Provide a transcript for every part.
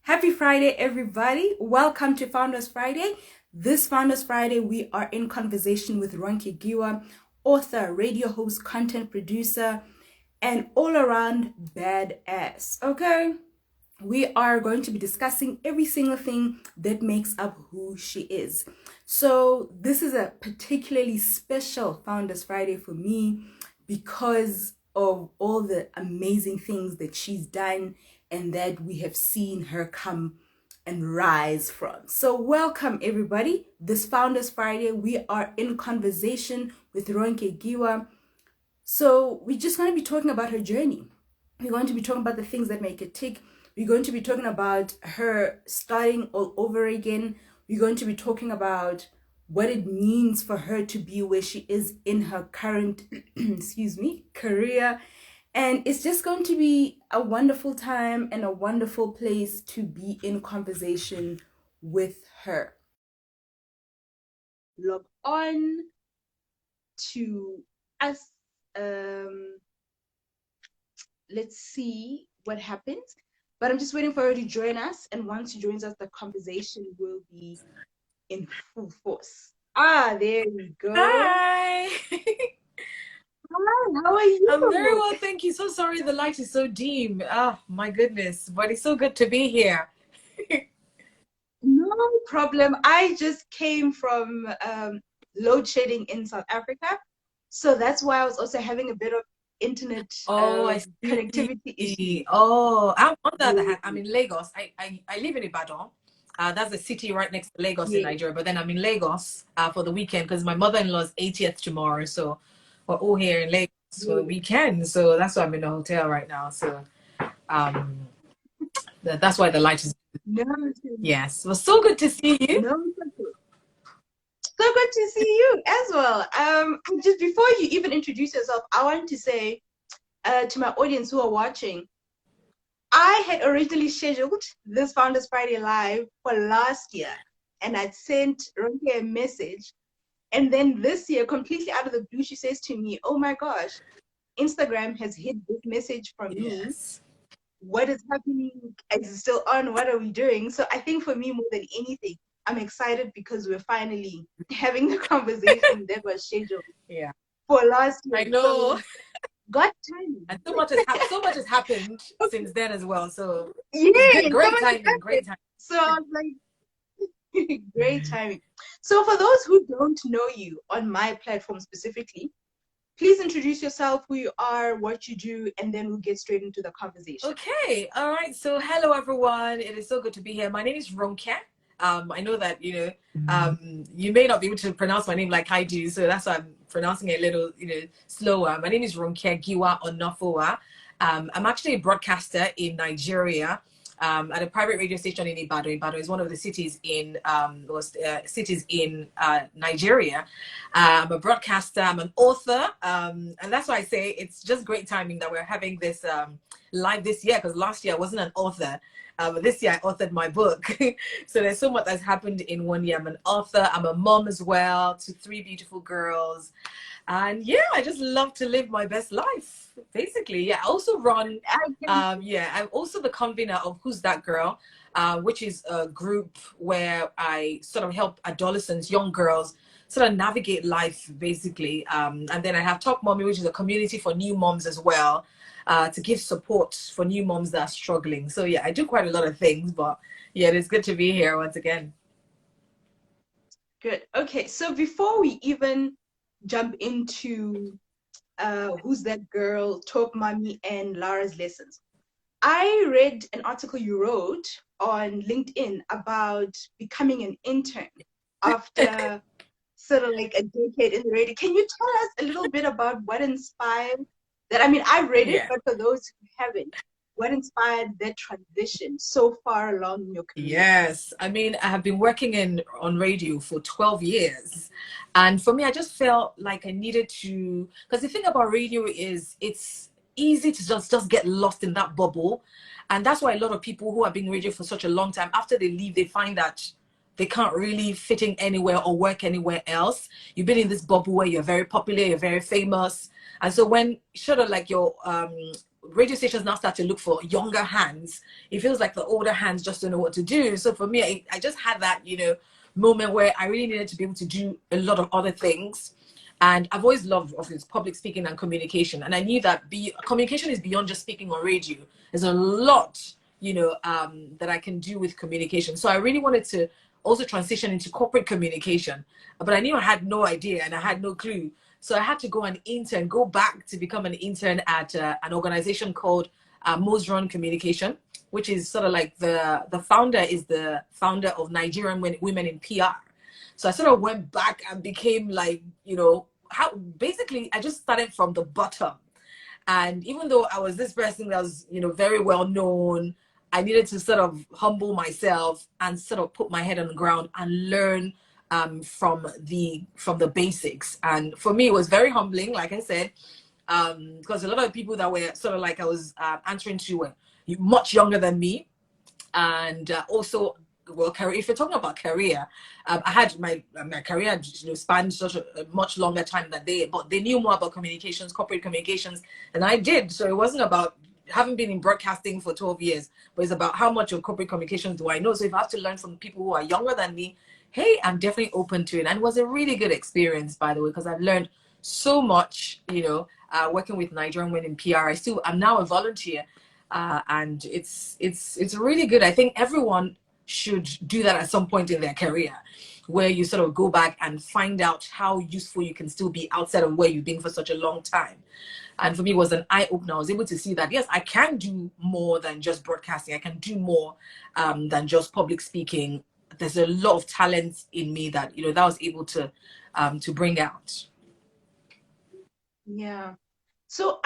Happy Friday, everybody. Welcome to Founders Friday. This Founders Friday, we are in conversation with Ronke Giwa, author, radio host, content producer, and all around badass. Okay? We are going to be discussing every single thing that makes up who she is. So, this is a particularly special Founders Friday for me because of all the amazing things that she's done and that we have seen her come and rise from. So welcome everybody. This Founders Friday, we are in conversation with Ronke Giwa. So we're just going to be talking about her journey. We're going to be talking about the things that make it tick. We're going to be talking about her starting all over again. We're going to be talking about what it means for her to be where she is in her current career. And it's just going to be a wonderful time and a wonderful place to be in conversation with her. Log on to us. Let's see what happens. But I'm just waiting for her to join us. And once she joins us, the conversation will be in full force. There we go. Hi. Hi, how are you? I'm very well, thank you. So sorry the light is so dim. Oh, my goodness. But it's so good to be here. No problem. I just came from load shedding in South Africa. So that's why I was also having a bit of internet I see. connectivity issues. I'm on the other hand, I'm in Lagos. I live in Ibadan. That's a city right next to Lagos in Nigeria. But then I'm in Lagos for the weekend because my mother-in-law's 80th tomorrow. So we're all here in Lagos for the weekend. So that's why I'm in the hotel right now. So that's why the light is. No, Yes. Well, so good to see you. no, so good to see you as well. Just before you even introduce yourself, I want to say to my audience who are watching, I had originally scheduled this Founders Friday Live for last year, and I'd sent Ronke a message. And then this year, completely out of the blue, she says to me, "Oh my gosh, Instagram has hid this message from me. What is happening? Is it still on? What are we doing?" So I think for me, more than anything, I'm excited because we're finally having the conversation that was scheduled for last year. I know. So, got time. And so much has happened since then as well. So yeah, great timing. Great timing. So I was like, great timing. So for those who don't know you on my platform specifically, please introduce yourself, who you are, what you do, and then we'll get straight into the conversation. Okay. All right. So hello, everyone. It is so good to be here. My name is Ronke. I know that, you may not be able to pronounce my name like I do. So that's why I'm pronouncing it a little, slower. My name is Ronke Giwa Onofowa. I'm actually a broadcaster in Nigeria. At a private radio station in Ibadan. Ibadan is one of the cities in Nigeria. I'm a broadcaster. I'm an author, and that's why I say it's just great timing that we're having this live this year. Because last year I wasn't an author, but this year I authored my book. So there's so much that's happened in 1 year. I'm an author. I'm a mom as well to 3 beautiful girls. And yeah, I just love to live my best life, basically. Yeah, I also run, I'm also the convener of Who's That Girl, which is a group where I sort of help adolescents, young girls, sort of navigate life, basically. And then I have Top Mommy, which is a community for new moms as well, to give support for new moms that are struggling. So yeah, I do quite a lot of things, but yeah, it's good to be here once again. Good. Okay, so before we even jump into Who's That Girl, Top Mommy, and Lara's lessons, I read an article you wrote on LinkedIn about becoming an intern after sort of like a decade in the radio. Can you tell us a little bit about what inspired that? I mean, I read it, but for those who haven't, what inspired that transition so far along in your career? Yes, I mean, I have been working on radio for 12 years. And for me, I just felt like I needed to, because the thing about radio is it's easy to just get lost in that bubble. And that's why a lot of people who have been radio for such a long time, after they leave, they find that they can't really fit in anywhere or work anywhere else. You've been in this bubble where you're very popular, you're very famous. And so when sort of like your radio stations now start to look for younger hands, it feels like the older hands just don't know what to do. So for me, I just had that, moment where I really needed to be able to do a lot of other things. And I've always loved, obviously, public speaking and communication. And I knew that communication is beyond just speaking on radio. There's a lot, that I can do with communication. So I really wanted to also transition into corporate communication. But I knew I had no idea and I had no clue. So I had to go back to become an intern at an organization called Mosron Communication, which is sort of like the founder is the founder of Nigerian Women in PR. So I sort of went back and became like, how basically I just started from the bottom. And even though I was this person that was, very well known, I needed to sort of humble myself and sort of put my head on the ground and learn from the basics. And for me, it was very humbling, like I said, because a lot of people that were sort of like I was answering to were much younger than me, and also, well, career. If you're talking about career, I had my career spanned such a much longer time than but they knew more about communications, corporate communications, than I did. So it wasn't about having been in broadcasting for 12 years, but it's about how much of corporate communications do I know. So if I have to learn from people who are younger than me, hey, I'm definitely open to it. And it was a really good experience, by the way, because I've learned so much, working with Nigerian Women in PR. I'm now a volunteer, and it's really good. I think everyone should do that at some point in their career, where you sort of go back and find out how useful you can still be outside of where you've been for such a long time. And for me, it was an eye-opener. I was able to see that, yes, I can do more than just broadcasting. I can do more than just public speaking. There's a lot of talent in me that, that I was able to bring out. Yeah. So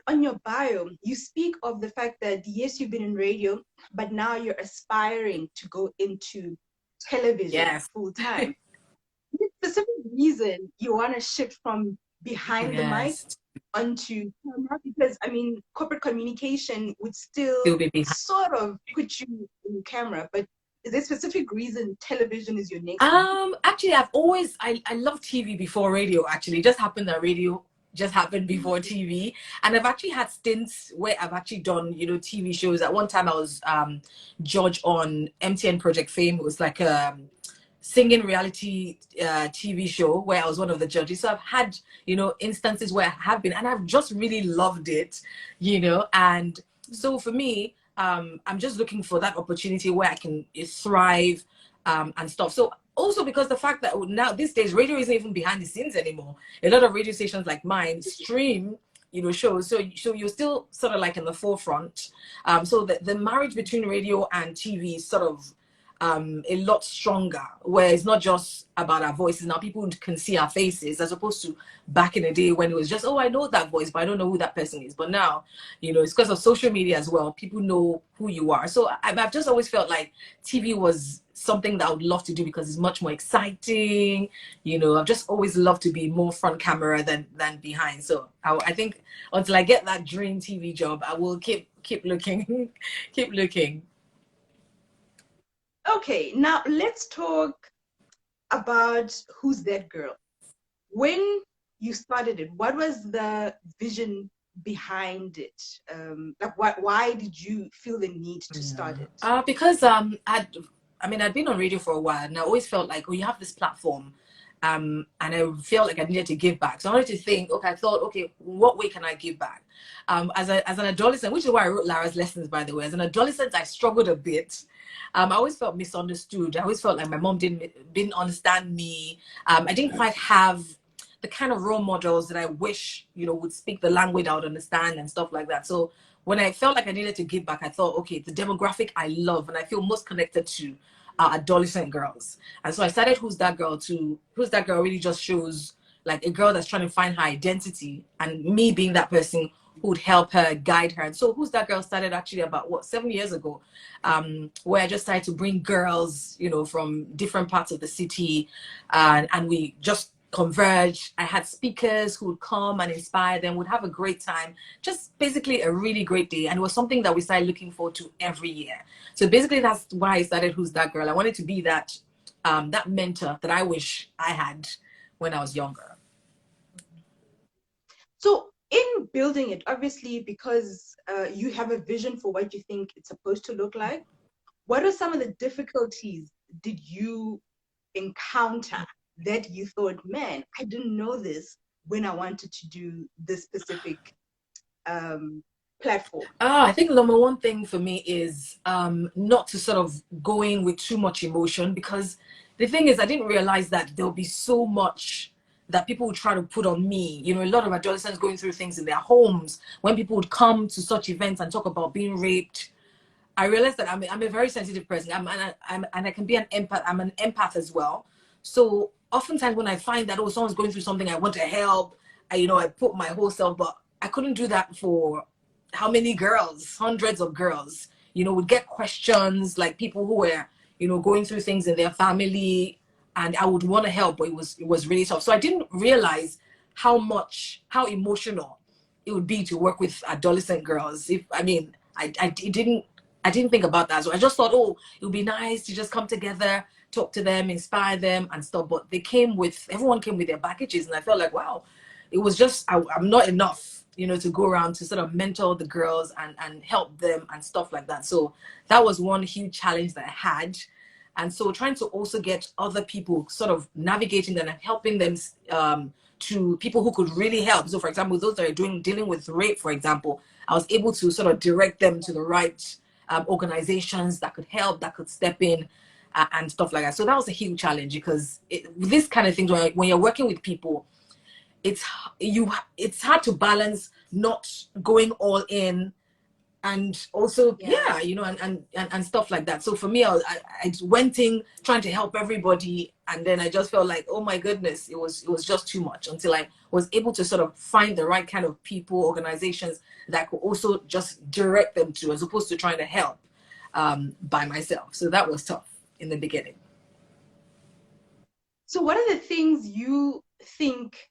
on your bio, you speak of the fact that yes, you've been in radio, but now you're aspiring to go into television full time. Specific reason you want to shift from behind the mic onto camera? Because I mean, corporate communication would still be sort of put you in camera, but is there a specific reason television is your next? Actually, I love TV before radio. Actually, it just happened that radio just happened before TV, and I've actually had stints where I've actually done TV shows. At one time, I was judge on MTN Project Fame. It was like a singing reality TV show where I was one of the judges. So I've had instances where I have been, and I've just really loved it, and so for me, I'm just looking for that opportunity where I can thrive and stuff. So also because the fact that now these days radio isn't even behind the scenes anymore. A lot of radio stations like mine stream shows, so you're still sort of like in the forefront. So the marriage between radio and TV is sort of a lot stronger, where it's not just about our voices. Now people can see our faces, as opposed to back in the day when it was just, oh, I know that voice, but I don't know who that person is. But now, it's because of social media as well. People know who you are. So I've just always felt like TV was something that I would love to do because it's much more exciting. I've just always loved to be more front camera than behind. So I think until I get that dream TV job, I will keep looking, keep looking. Okay, now let's talk about Who's That Girl. When you started it, what was the vision behind it? Why did you feel the need to start it? Because I'd been on radio for a while, and I always felt like, oh, you have this platform, and I felt like I needed to give back. So I wanted to think, okay, I thought, okay, what way can I give back? As an adolescent, which is why I wrote Lara's Lessons, by the way. As an adolescent, I struggled a bit. I always felt misunderstood. I always felt like my mom didn't understand me. I didn't quite have the kind of role models that I wish, would speak the language I would understand and stuff like that. So when I felt like I needed to give back, I thought, okay, the demographic I love and I feel most connected to are adolescent girls. And so I started Who's That Girl Who's That Girl really just shows like a girl that's trying to find her identity, and me being that person who would help her, guide her. And so Who's That Girl started actually about 7 years ago, where I just started to bring girls, from different parts of the city, and we just converge. I had speakers who would come and inspire them, would have a great time, just basically a really great day. And it was something that we started looking forward to every year. So basically that's why I started Who's That Girl. I wanted to be that that mentor that I wish I had when I was younger. So in building it, obviously, because you have a vision for what you think it's supposed to look like, what are some of the difficulties did you encounter that you thought, man, I didn't know this when I wanted to do this specific platform? I think the number one thing for me is not to sort of go in with too much emotion, because the thing is, I didn't realize that there'll be so much that people would try to put on me. You know, a lot of adolescents going through things in their homes. When people would come to such events and talk about being raped, I realized that I'm a very sensitive person. And I can be an empath. I'm an empath as well. So oftentimes when I find that, oh, someone's going through something, I want to help. I put my whole self, but I couldn't do that for how many girls, hundreds of girls, would get questions, like people who were, going through things in their family, and I would want to help, but it was really tough. So I didn't realize how emotional it would be to work with adolescent girls. I didn't think about that. So I just thought, oh, it would be nice to just come together, talk to them, inspire them and stuff. But everyone came with their packages, and I felt like, wow, it was just, I'm not enough, to go around to sort of mentor the girls and help them and stuff like that. So that was one huge challenge that I had. And so trying to also get other people sort of navigating them and helping them to people who could really help. So for example, those that are dealing with rape, for example, I was able to sort of direct them to the right organizations that could help, that could step in and stuff like that. So that was a huge challenge, because this kind of things, when you're working with people, it's hard to balance not going all in, and also and stuff like that. So for me, I went in trying to help everybody, and then I just felt like, oh my goodness, it was just too much, until I was able to sort of find the right kind of people, organizations that I could also just direct them to, as opposed to trying to help by myself. So that was tough in the beginning. So what are the things you think,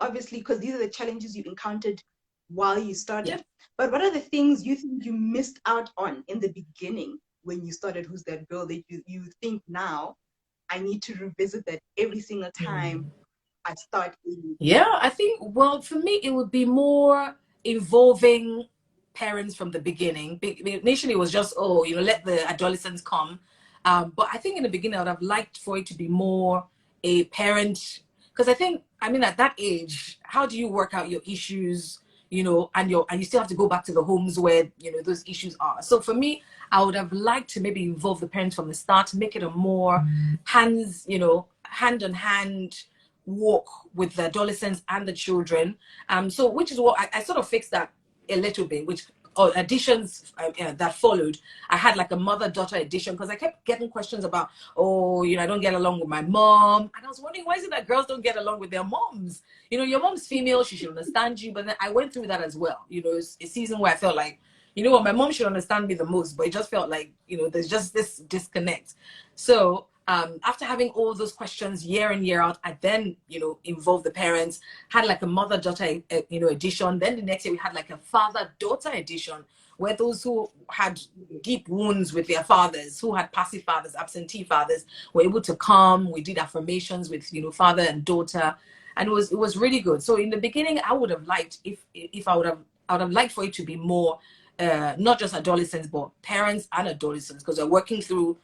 obviously, because these are the challenges you encountered while you started, but what are the things you think you missed out on in the beginning when you started Who's That Girl, that you think now, I need to revisit that every single time I start? Yeah, I think, well, for me, it would be more involving parents from the beginning. Initially, it was just, oh, let the adolescents come. But I think in the beginning, I would have liked for it to be more a parent, because I think, at that age, how do you work out your issues, and you still have to go back to the homes where, those issues are. So for me, I would have liked to maybe involve the parents from the start, to make it a more hand on hand walk with the adolescents and the children. So which is what I sort of fixed that a little bit, which additions that followed. I had like a mother-daughter edition, because I kept getting questions about, oh, I don't get along with my mom. And I was wondering, why is it that girls don't get along with their moms? Your mom's female, she should understand you. But then I went through that as well. It's a season where I felt like, what, my mom should understand me the most, but it just felt like, there's just this disconnect. So after having all those questions year in, year out, I then, involved the parents, had like a mother-daughter, edition. Then the next year we had like a father-daughter edition, where those who had deep wounds with their fathers, who had passive fathers, absentee fathers, were able to come. We did affirmations with, father and daughter, and it was really good. So in the beginning, I would have liked, if I would have liked for it to be more, not just adolescents, but parents and adolescents, because they're working through,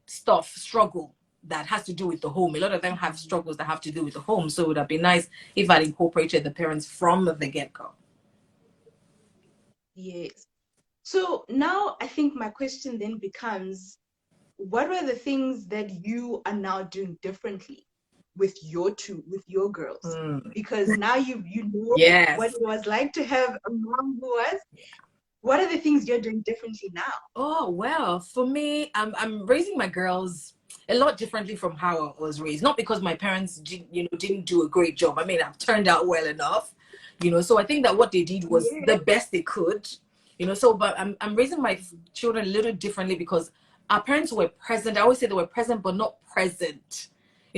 struggle that has to do with the home. A lot of them have struggles that have to do with the home. So it would have been nice if I'd incorporated the parents from the get-go. Yes. So now I think my question then becomes, what are the things that you are now doing differently with your girls? Because now you know what it was like to have a mom who was. What are the things you're doing differently now? Oh, well, for me, I'm raising my girls a lot differently from how I was raised. Not because my parents didn't do a great job. I've turned out well enough, so I think that what they did was the best they could, but I'm raising my children a little differently, because our parents were present. I always say they were present, but not present,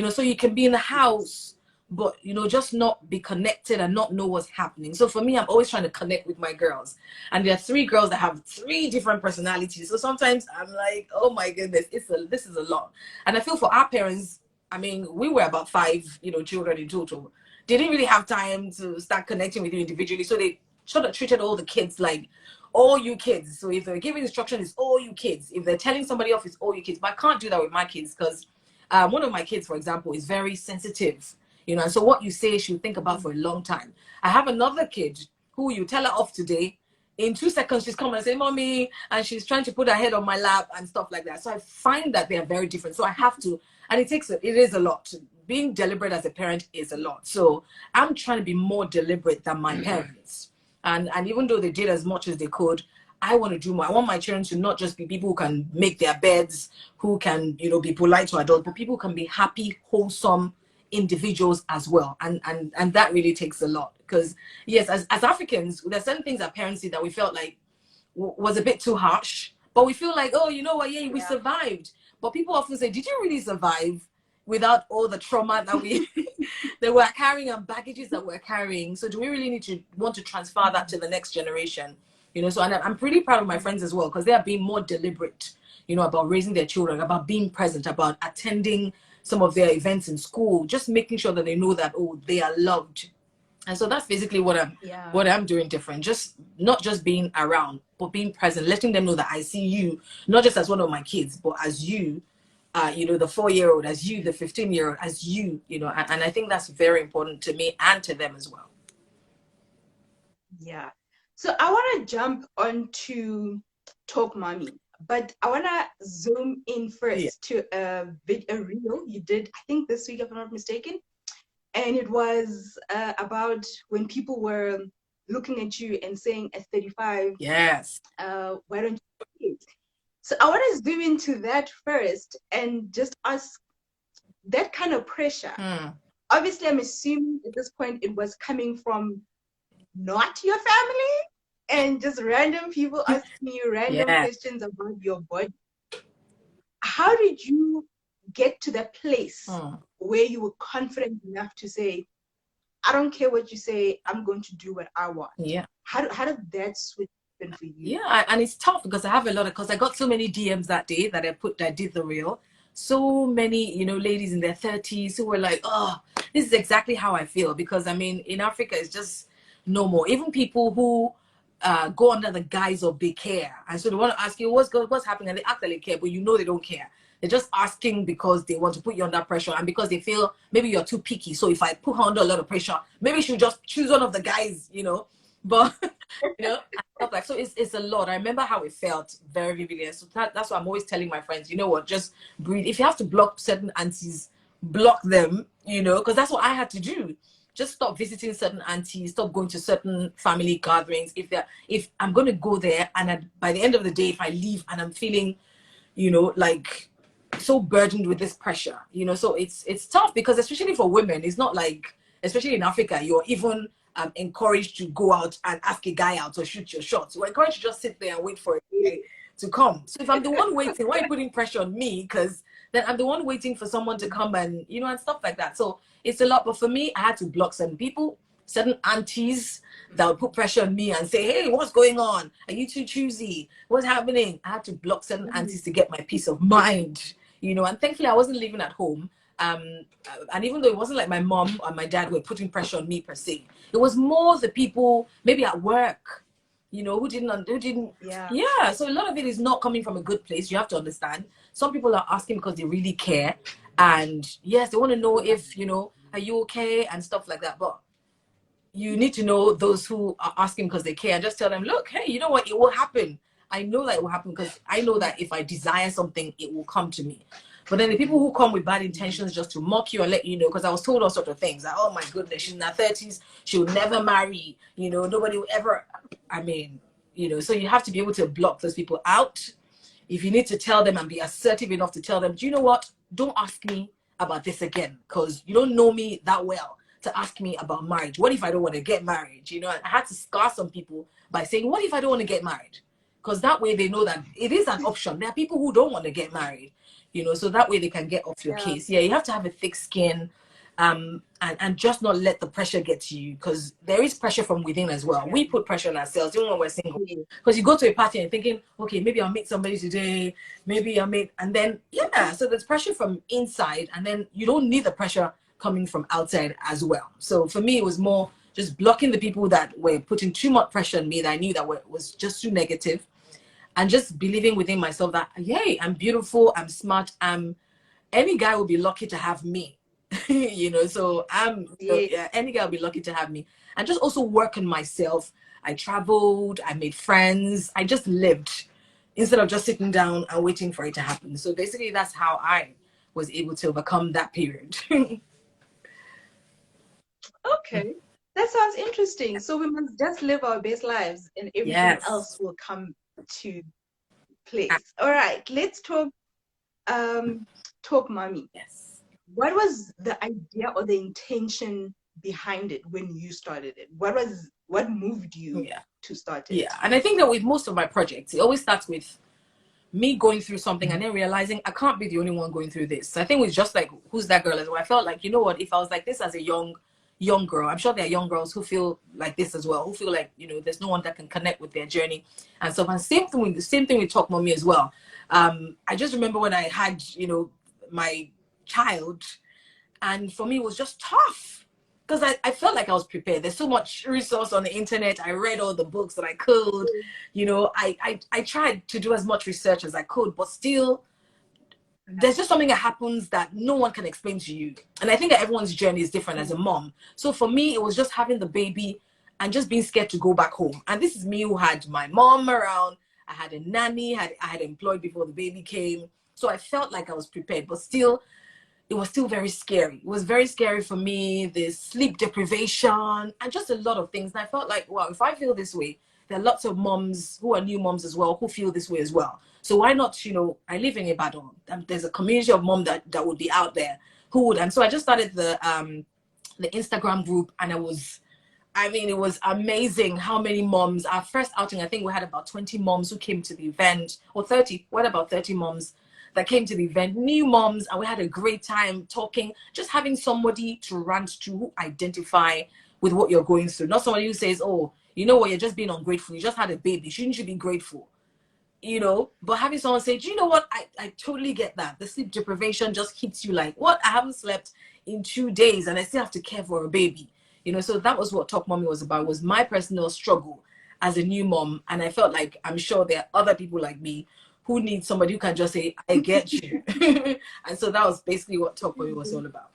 so you can be in the house, but just not be connected and not know what's happening. So for me, I'm always trying to connect with my girls, and there are 3 girls that have 3 different personalities. So sometimes I'm like, oh my goodness, this is a lot. And I feel for our parents, we were about 5 children in total. they didn't really have time to start connecting with you individually. So they sort of treated all the kids like all you kids. So if they're giving instruction, it's all you kids. If they're telling somebody off, it's all you kids. But I can't do that with my kids because one of my kids, for example, is very sensitive, you know, and so what you say she'll think about for a long time. I have another kid who you tell her off today, in 2 seconds she's coming and say mommy, and she's trying to put her head on my lap and stuff like that. So I find that they are very different. So I have to, and it is a lot. Being deliberate as a parent is a lot. So I'm trying to be more deliberate than my parents. And even though they did as much as they could, I want to do more. I want my children to not just be people who can make their beds, who can, you know, be polite to adults, but people who can be happy, wholesome individuals as well. And that really takes a lot. Because yes, as Africans, there's certain things that parents did that we felt like was a bit too harsh. But we feel like, oh, you know what, yeah, we survived. But people often say, did you really survive without all the trauma that we that we're carrying and baggages that we're carrying? So do we really need to want to transfer that to the next generation? You know, so and I'm pretty proud of my friends as well, because they are being more deliberate, you know, about raising their children, about being present, about attending some of their events in school, just making sure that they know that, oh, they are loved. And so that's basically what I'm doing different. Just not just being around, but being present, letting them know that I see you, not just as one of my kids, but as you, you know, the 4-year-old, as you, the 15-year-old, as you, you know, and I think that's very important to me and to them as well. Yeah. So I want to jump onto Talk Mommy, but I want to zoom in first to a reel you did, I think this week, if I'm not mistaken. And it was about when people were looking at you and saying at 35, yes, why don't you do it? So I want to zoom into that first and just ask that kind of pressure. Obviously, I'm assuming at this point it was coming from not your family and just random people asking you random questions about your body. How did you get to that place where you were confident enough to say, I don't care what you say, I'm going to do what I want? Yeah. How did that switch happen for you? Yeah, and it's tough because I have a lot of, because I got so many DMs that day that I did the reel. So many, you know, ladies in their 30s who were like, oh, this is exactly how I feel. Because I mean, in Africa, it's just no more. Even people who go under the guise of they care, and so they want to ask you what's happening, and they act like they care, but you know they don't care. They're just asking because they want to put you under pressure, and because they feel maybe you're too picky. So if I put her under a lot of pressure, maybe she'll just choose one of the guys, you know. But you know, stuff like, so it's a lot. I remember how it felt very vividly. So that's why I'm always telling my friends, you know what, just breathe. If you have to block certain aunties, block them, you know, because that's what I had to do. Just stop visiting certain aunties, stop going to certain family gatherings. If I'm going to go there, and by the end of the day, if I leave and I'm feeling, you know, like so burdened with this pressure, you know, so it's tough, because especially for women, it's not like, especially in Africa, you're even encouraged to go out and ask a guy out or shoot your shots. You're encouraged to just sit there and wait for a guy to come. So if I'm the one waiting, why are you putting pressure on me? Because then I'm the one waiting for someone to come and, you know, and stuff like that. So it's a lot. But for me, I had to block certain people, certain aunties that would put pressure on me and say, hey, what's going on? Are you too choosy? What's happening? I had to block certain aunties to get my peace of mind, you know. And thankfully, I wasn't living at home. And even though it wasn't like my mom and my dad were putting pressure on me per se, it was more the people maybe at work, you know, who didn't. Yeah. So a lot of it is not coming from a good place. You have to understand. Some people are asking because they really care, and yes, they want to know if, you know, are you okay and stuff like that. But you need to know those who are asking because they care, and just tell them, look, hey, you know what, it will happen. I know that it will happen, because I know that if I desire something, it will come to me. But then the people who come with bad intentions just to mock you and let you know, because I was told all sorts of things, like, oh my goodness, she's in her 30s, she'll never marry, you know, nobody will ever, I mean, you know, so you have to be able to block those people out. If you need to tell them and be assertive enough to tell them, do you know what, don't ask me about this again, because you don't know me that well to ask me about marriage. What if I don't want to get married? You know, I had to scar some people by saying, what if I don't want to get married? Because that way they know that it is an option. There are people who don't want to get married, you know, so that way they can get off your case. Yeah, you have to have a thick skin, and just not let the pressure get to you, because there is pressure from within as well. We put pressure on ourselves even when we're single, because you go to a party and thinking, okay, maybe I'll meet somebody today, maybe I'll meet, and then so there's pressure from inside, and then you don't need the pressure coming from outside as well. So for me, it was more just blocking the people that were putting too much pressure on me that I knew that was just too negative, and just believing within myself that, yay, I'm beautiful, I'm smart, any guy will be lucky to have me. So Yeah. yeah, any guy will be lucky to have me. And just also work on myself. I traveled, I made friends, I just lived instead of just sitting down and waiting for it to happen. So basically that's how I was able to overcome that period. Okay. That sounds interesting. So we must just live our best lives and everything else Yes. will come to place. All right, let's talk mommy. Yes. What was the idea or the intention behind it when you started it? What moved you Yeah. to start it? Yeah. And I think that with most of my projects, it always starts with me going through something and then realizing I can't be the only one going through this. So I think it was just like, who's that girl as well? I felt like, you know what, if I was like this as a young girl, I'm sure there are young girls who feel like this as well, who feel like, there's no one that can connect with their journey and stuff. And same thing with Talk Mommy as well. I just remember when I had, my child, and for me it was just tough because I felt like I was prepared. There's so much resource on the internet. I read all the books that I could. I tried to do as much research as I could, but still there's just something that happens that no one can explain to you. And I think that everyone's journey is different as a mom. So for me, it was just having the baby and just being scared to go back home. And this is me who had my mom around. I had a nanny, I had employed before the baby came. So I felt like I was prepared, but still it was still very scary. It was very scary for me, the sleep deprivation and just a lot of things. And I felt like, wow, if I feel this way, there are lots of moms who are new moms as well who feel this way as well. So why not, I live in Ibadan. There's a community of mom that would be out there who would. And so I just started the Instagram group, and it was amazing how many moms. Our first outing, I think we had about 20 moms who came to the event, or 30. What about 30 moms that came to the event, new moms, and we had a great time talking, just having somebody to rant to who identify with what you're going through. Not somebody who says, oh, you know what, you're just being ungrateful. You just had a baby. Shouldn't you be grateful? But having someone say, do you know what? I totally get that. The sleep deprivation just hits you like, what? I haven't slept in 2 days and I still have to care for a baby. So that was what Talk Mommy was about. It was my personal struggle as a new mom. And I felt like I'm sure there are other people like me who need somebody who can just say, I get you. And so that was basically what Talk Mommy was all about.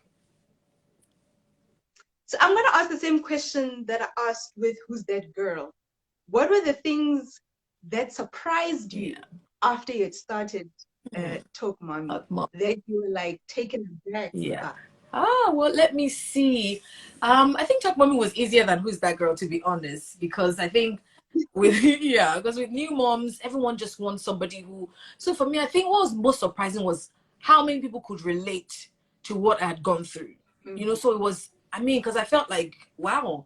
So I'm going to ask the same question that I asked with Who's That Girl? What were the things that surprised you after you had started Talk Mommy that you were like taken aback by? Well, let me see. I think Talk Mommy was easier than Who's That Girl, to be honest, because I think because with new moms, everyone just wants somebody who. So for me, I think what was most surprising was how many people could relate to what I had gone through. So it was, because I felt like, wow,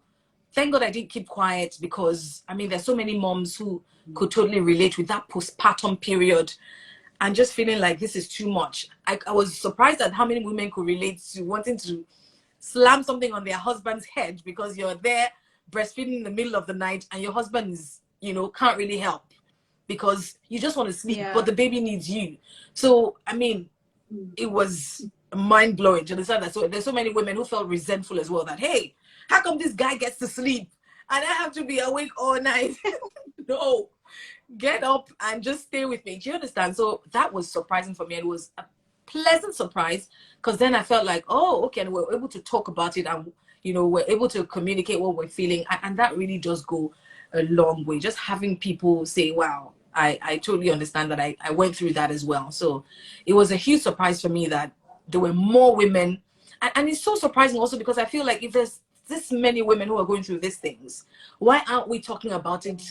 thank God I didn't keep quiet, because there's so many moms who could totally relate with that postpartum period and just feeling like this is too much. I was surprised at how many women could relate to wanting to slam something on their husband's head because you're there breastfeeding in the middle of the night and your husband is, can't really help because you just want to sleep, but the baby needs you. So, it was mind blowing. Do you understand that? So there's so many women who felt resentful as well that, hey, how come this guy gets to sleep and I have to be awake all night? No, get up and just stay with me. Do you understand? So that was surprising for me. It was a pleasant surprise because then I felt like, oh, okay, and we're able to talk about it and, we're able to communicate what we're feeling. And that really does go a long way. Just having people say, wow, I totally understand that I went through that as well. So it was a huge surprise for me that there were more women. And it's so surprising also because I feel like if there's this many women who are going through these things, why aren't we talking about it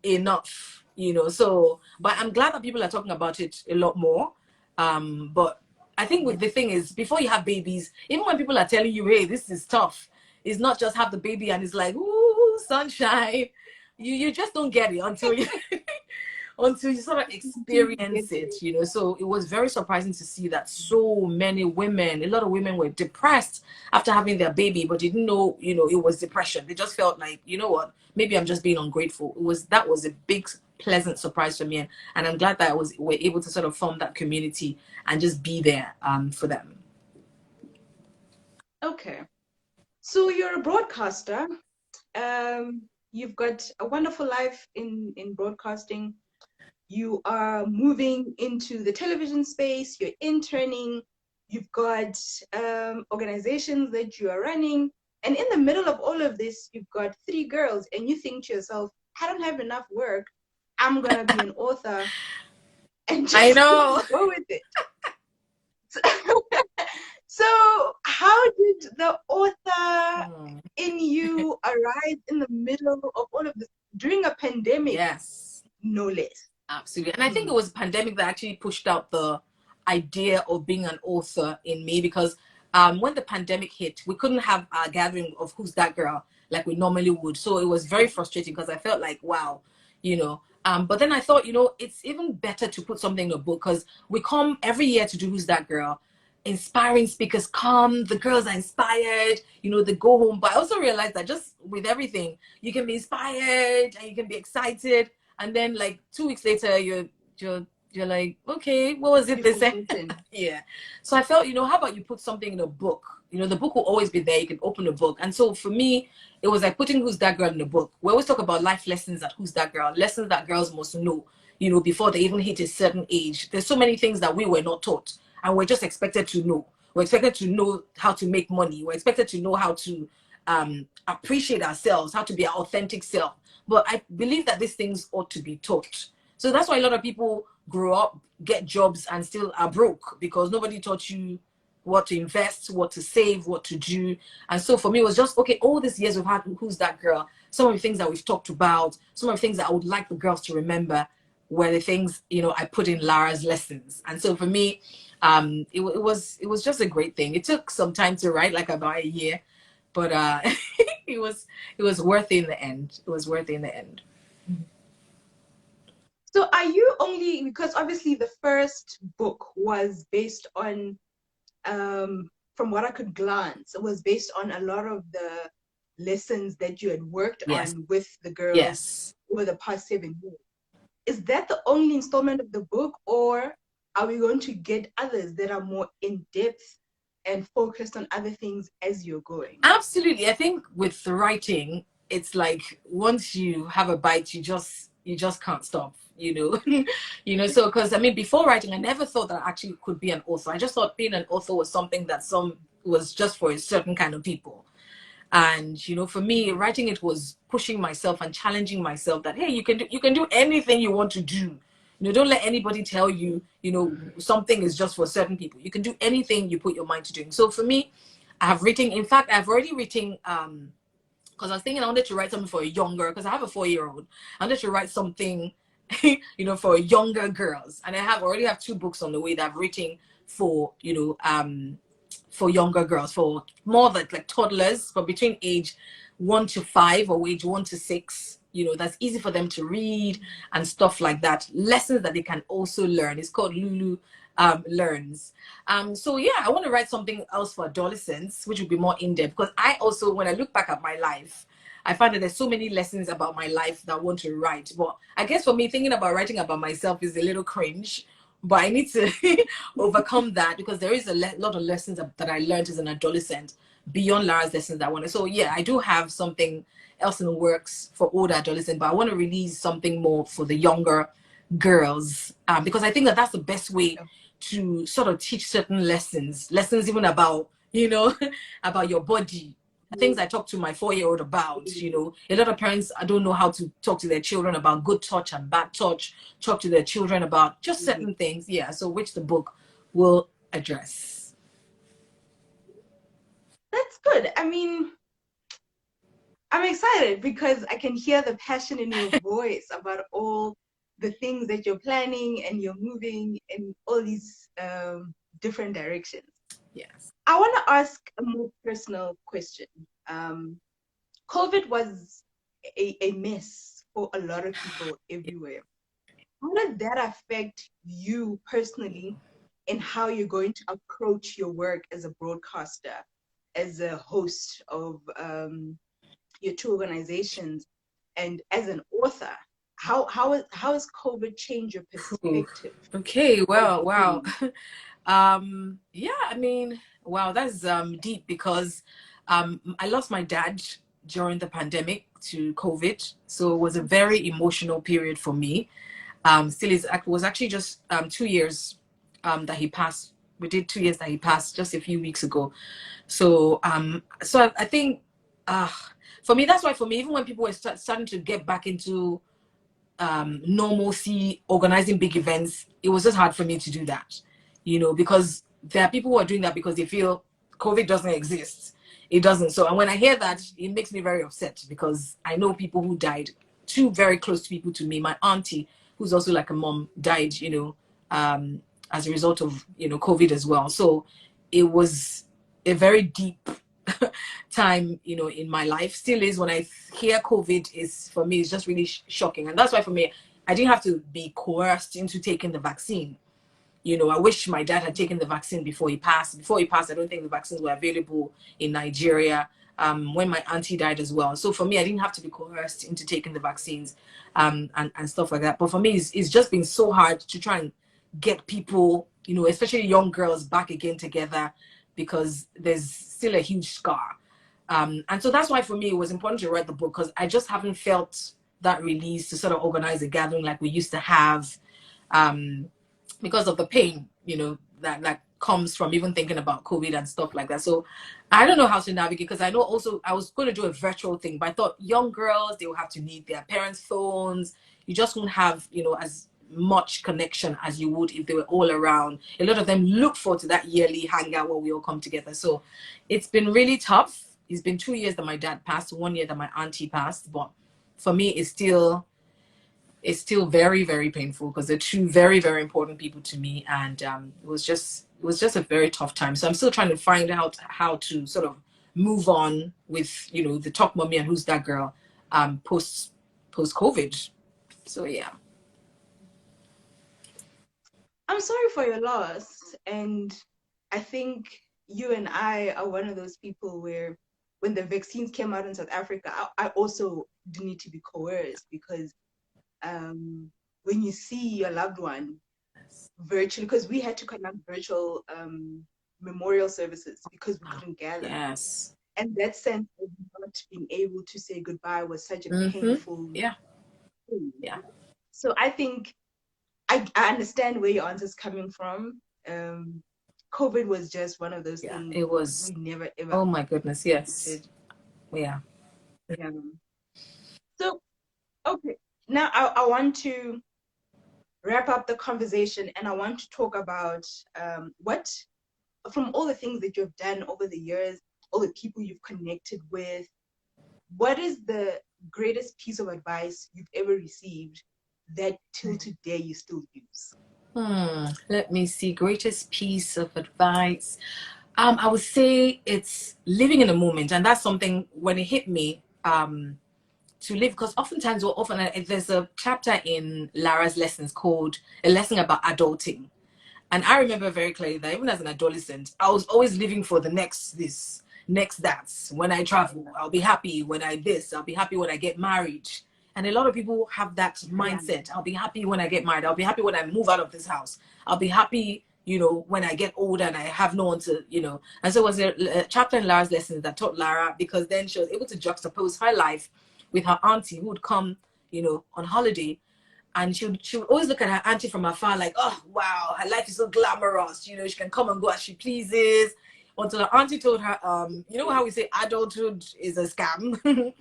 enough? So but I'm glad that people are talking about it a lot more. But I think with the thing is, before you have babies, even when people are telling you, hey, this is tough, it's not just have the baby and it's like, ooh, sunshine. You just don't get it until you until you sort of experience it. So it was very surprising to see that so many women, a lot of women were depressed after having their baby, but didn't know, it was depression. They just felt like, you know what, maybe I'm just being ungrateful. That was a big pleasant surprise for me, and I'm glad that we're able to sort of form that community and just be there for them. Okay. So you're a broadcaster. You've got a wonderful life in broadcasting. You are moving into the television space. You're interning. You've got organizations that you are running. And in the middle of all of this, you've got 3 girls, and you think to yourself, I don't have enough work. I'm going to be an author and I just know. go with it. So how did the author in you arise in the middle of all of this during a pandemic? Yes. No less. Absolutely. And I think it was a pandemic that actually pushed out the idea of being an author in me, because when the pandemic hit, we couldn't have a gathering of Who's That Girl like we normally would. So it was very frustrating because I felt like, wow, you know. But then I thought, you know, it's even better to put something in a book, because we come every year to do Who's That Girl. Inspiring speakers come, the girls are inspired, you know, they go home. But I also realized that just with everything, you can be inspired and you can be excited, and then like 2 weeks later you're like, okay, what was it they said? Yeah. So I felt, you know, how about you put something in a book? You know, the book will always be there. You can open the book. And so for me, it was like putting Who's That Girl in the book. We always talk about life lessons at Who's That Girl, lessons that girls must know, you know, before they even hit a certain age. There's so many things that we were not taught, and we're just expected to know. We're expected to know how to make money. We're expected to know how to appreciate ourselves, how to be our authentic self. But I believe that these things ought to be taught. So that's why a lot of people grow up, get jobs, and still are broke, because nobody taught you what to invest, what to save, what to do. And so for me, it was just, okay, all these years we've had Who's That Girl, some of the things that we've talked about, some of the things that I would like the girls to remember were the things, you know, I put in Lara's lessons. And so for me, it was just a great thing. It took some time to write, like about a year, but it was worth it in the end. It was worth it in the end. So are you only, because obviously the first book was based on, from what I could glance, it was based on a lot of the lessons that you had worked on with the girls over the past 7 years. Is that the only installment of the book, or are we going to get others that are more in depth and focused on other things as you're going? Absolutely. I think with the writing, it's like once you have a bite, you just can't stop, you know. You know, so because I mean, before writing, I never thought that I actually could be an author. I just thought being an author was something that was just for a certain kind of people. And you know, for me, writing it was pushing myself and challenging myself that, hey, you can do anything you want to do. You know, don't let anybody tell you, you know, something is just for certain people. You can do anything you put your mind to doing. So for me, I have written, in fact, I've already written, because I was thinking I wanted to write something for a younger, because I have a 4-year-old. I wanted to write something, you know, for younger girls. And I already have 2 books on the way that I've written for, you know, for younger girls, for more than like toddlers, for between age 1 to 5 or age 1 to 6. You know, that's easy for them to read and stuff like that. Lessons that they can also learn. It's called Lulu Learns. So yeah, I want to write something else for adolescents, which would be more in-depth, because I also, when I look back at my life, I find that there's so many lessons about my life that I want to write. But I guess for me, thinking about writing about myself is a little cringe. But I need to overcome that, because there is a lot of lessons that I learned as an adolescent beyond Lara's lessons that I wanted. So yeah, I do have something else in the works for older adolescents, but I want to release something more for the younger girls, because I think that that's the best way to sort of teach certain lessons even about, you know, about your body. Things I talk to my 4-year-old about, you know. A lot of parents, I don't know how to talk to their children about good touch and bad touch, talk to their children about just certain things. Yeah, so which the book will address. That's good. I mean, I'm excited because I can hear the passion in your voice about all the things that you're planning, and you're moving in all these different directions. Yes. I want to ask a more personal question. COVID was a mess for a lot of people everywhere. How did that affect you personally in how you're going to approach your work as a broadcaster, as a host of your 2 organizations, and as an author? How has COVID changed your perspective? Okay, well, wow. Yeah, I mean, Wow, that's deep because I lost my dad during the pandemic to COVID, so it was a very emotional period for me. Still is it was actually just 2 years that he passed. We did 2 years that he passed just a few weeks ago. So I think uh, for me, that's why for me, even when people were starting to get back into normalcy, organizing big events, it was just hard for me to do that, because there are people who are doing that because they feel COVID doesn't exist. It doesn't. So, and when I hear that, it makes me very upset because I know people who died, two very close people to me. My auntie, who's also like a mom, died, as a result of, COVID as well. So it was a very deep time, in my life. Still is when I hear COVID is for me, it's just really shocking. And that's why for me, I didn't have to be coerced into taking the vaccine. I wish my dad had taken the vaccine before he passed. Before he passed, I don't think the vaccines were available in Nigeria. When my auntie died as well. So for me, I didn't have to be coerced into taking the vaccines and stuff like that. But for me, it's just been so hard to try and get people, especially young girls, back again together because there's still a huge scar. And so that's why for me, it was important to write the book because I just haven't felt that release to sort of organize a gathering like we used to have. Because of the pain, that comes from even thinking about COVID and stuff like that. So I don't know how to navigate because I know also I was going to do a virtual thing, but I thought young girls, they will have to need their parents' phones. You just won't have, as much connection as you would if they were all around. A lot of them look forward to that yearly hangout where we all come together. So it's been really tough. It's been 2 years that my dad passed, 1 year that my auntie passed, but for me, it's still very, very painful because they're two very, very important people to me, and it was just a very tough time. So I'm still trying to find out how to sort of move on with the Talk Mommy and Who's That Girl post COVID. So yeah. I'm sorry for your loss, and I think you and I are one of those people where when the vaccines came out in South Africa, I also do need to be coerced because when you see your loved one virtually, because we had to conduct virtual memorial services because we couldn't gather. Yes. And that sense of not being able to say goodbye was such a painful thing. Yeah. So I think I understand where your answer's coming from. COVID was just one of those things it was. we never ever. Oh my goodness, yes. Yeah. So, okay, now I want to wrap up the conversation and I want to talk about what, from all the things that you've done over the years, all the people you've connected with, what is the greatest piece of advice you've ever received that till today you still use? Let me see. Greatest piece of advice. I would say it's living in the moment, and that's something when it hit me. To live, because oftentimes there's a chapter in Lara's lessons called a lesson about adulting, and I remember very clearly that even as an adolescent, I was always living for the next this, next that. When I travel, I'll be happy. When I this, I'll be happy when I get married. And a lot of people have that mindset. I'll be happy when I get married. I'll be happy when I move out of this house. I'll be happy, when I get older and I have no one to. And so it was a chapter in Lara's lessons that taught Lara, because then she was able to juxtapose her life with her auntie who would come, on holiday. And she would always look at her auntie from afar like, oh, wow, her life is so glamorous. She can come and go as she pleases. Until her auntie told her, how we say adulthood is a scam,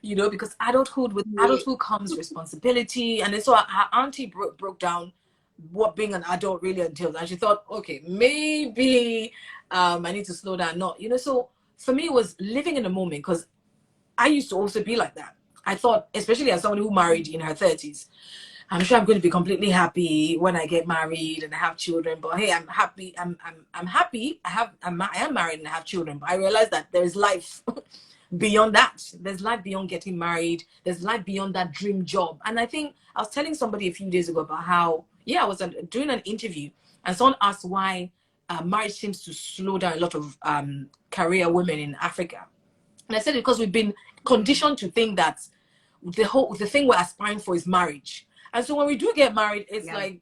because adulthood comes responsibility. And then so her auntie broke down what being an adult really entails. And she thought, okay, maybe I need to slow down. Not, so for me, it was living in the moment, because I used to also be like that. I thought, especially as someone who married in her 30s, I'm sure I'm going to be completely happy when I get married and I have children. But hey, I'm happy. I'm happy. I am married and I have children. But I realized that there is life beyond that. There's life beyond getting married. There's life beyond that dream job. And I think I was telling somebody a few days ago about how, I was doing an interview and someone asked why marriage seems to slow down a lot of career women in Africa. And I said, because we've been conditioned to think that the thing we're aspiring for is marriage. And so when we do get married, it's like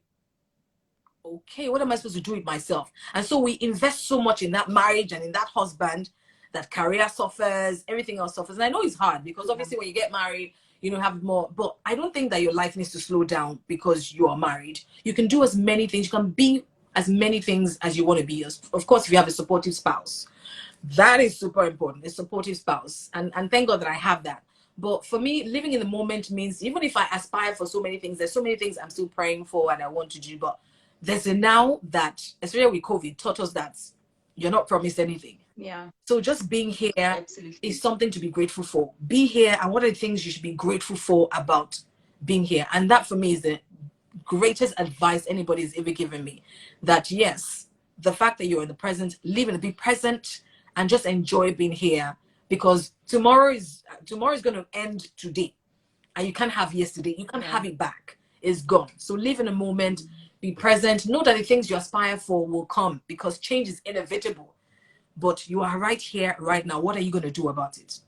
okay, what am I supposed to do with myself? And so we invest so much in that marriage and in that husband that career suffers, everything else suffers. And I know it's hard because obviously when you get married, you know, have more, but I don't think that your life needs to slow down because you are married. You can do as many things, you can be as many things as you want to be. Of course, if you have a supportive spouse, that is super important, a supportive spouse. And thank God that I have that. But for me, living in the moment means even if I aspire for so many things, there's so many things I'm still praying for and I want to do. But there's a now that, especially with COVID, taught us that you're not promised anything. Yeah. So just being here Absolutely. is something to be grateful for. Be here, and what are the things you should be grateful for about being here? And that for me is the greatest advice anybody's ever given me. That yes, the fact that you're in the present, live in the be present, and just enjoy being here, because tomorrow is going to end today, and you can't have yesterday. You can't have it back. It's gone. So live in a moment, be present. Know that the things you aspire for will come because change is inevitable. But you are right here, right now. What are you going to do about it?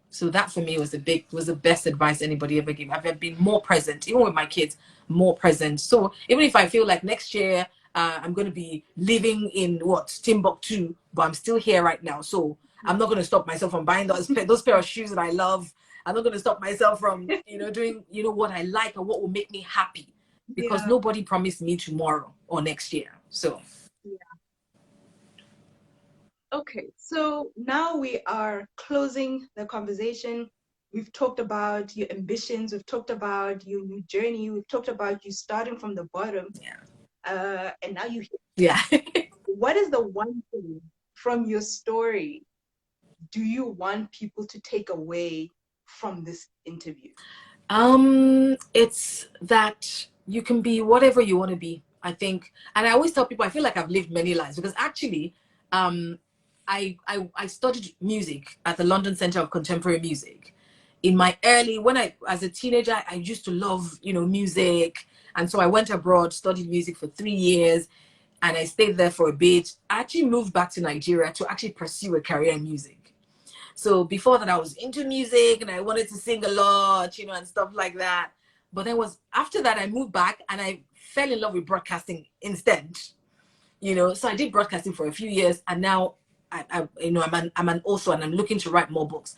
So that for me was the best advice anybody ever gave. I've been more present, even with my kids, more present. So even if I feel like next year I'm going to be living in Timbuktu, but I'm still here right now. So I'm not going to stop myself from buying those pair of shoes that I love. I'm not going to stop myself from doing what I like and what will make me happy, because nobody promised me tomorrow or next year. So okay, so now we are closing the conversation. We've talked about your ambitions, we've talked about your new journey, we've talked about you starting from the bottom. And now you what is the one thing from your story do you want people to take away from this interview? It's that you can be whatever you want to be, I think. And I always tell people I feel like I've lived many lives, because actually I studied music at the London Center of Contemporary Music. In my as a teenager, I used to love, music. And so I went abroad, studied music for 3 years, and I stayed there for a bit. I actually moved back to Nigeria to actually pursue a career in music. So before that, I was into music and I wanted to sing a lot, and stuff like that. But then after that, I moved back and I fell in love with broadcasting instead. So I did broadcasting for a few years, and now I'm an author and I'm looking to write more books.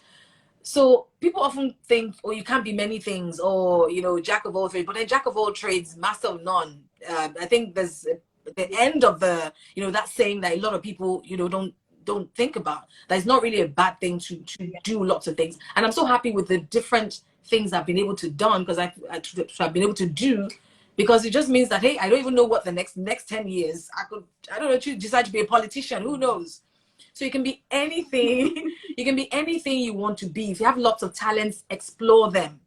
So people often think, oh, you can't be many things, or jack of all trades. But then jack of all trades, master of none. I think there's the end of the that saying that a lot of people don't think about. That it's not really a bad thing to do lots of things. And I'm so happy with the different things I've been able to done, because I've been able to do, because it just means that, hey, I don't even know what the next 10 years I don't know, decide to be a politician. Who knows? So you can be anything. You can be anything you want to be. If you have lots of talents, explore them.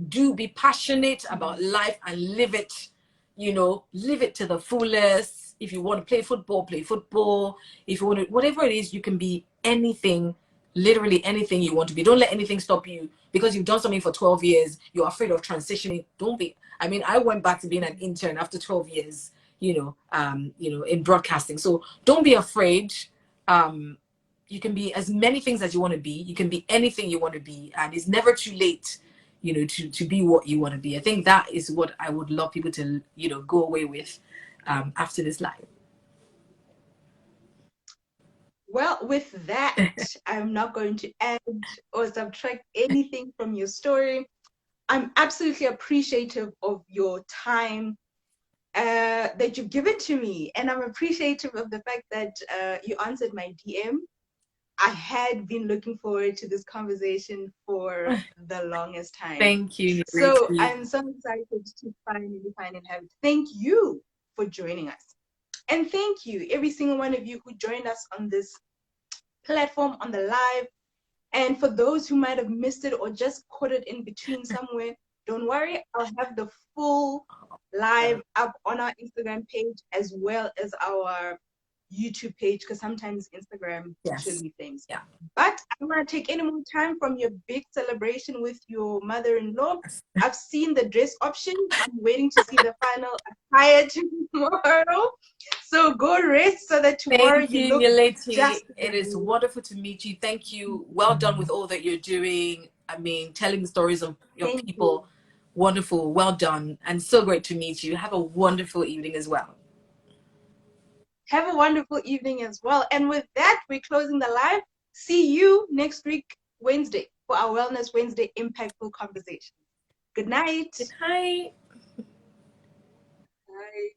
Be passionate about life and live it. Live it to the fullest. If you want to play football, play football. If you want to, whatever it is, you can be anything, literally anything you want to be. Don't let anything stop you because you've done something for 12 years. You're afraid of transitioning. Don't be. I mean, I went back to being an intern after 12 years, in broadcasting. So don't be afraid. You can be as many things as you want to be. You can be anything you want to be, and it's never too late, to be what you want to be. I think that is what I would love people to, go away with after this live. Well, with that, I'm not going to add or subtract anything from your story. I'm absolutely appreciative of your time that you've given to me. And I'm appreciative of the fact that you answered my DM. I had been looking forward to this conversation for the longest time. Thank you. So I'm so excited to finally have it. Thank you for joining us. And thank you, every single one of you who joined us on this platform, on the live. And for those who might have missed it or just caught it in between somewhere, don't worry, I'll have the full live up on our Instagram page as well as our YouTube page, because sometimes Instagram shows me things. Yeah. But I don't want to take any more time from your big celebration with your mother-in-law. I've seen the dress option. I'm waiting to see the final attire tomorrow. So go rest so that tomorrow you look just. It is wonderful to meet you. Thank you. Well done with all that you're doing. I mean, telling the stories of your people. Wonderful. Well done. And so great to meet you. Have a wonderful evening as well. Have a wonderful evening as well. And with that, we're closing the live. See you next week, Wednesday, for our Wellness Wednesday Impactful Conversation. Good night. Good night. Bye.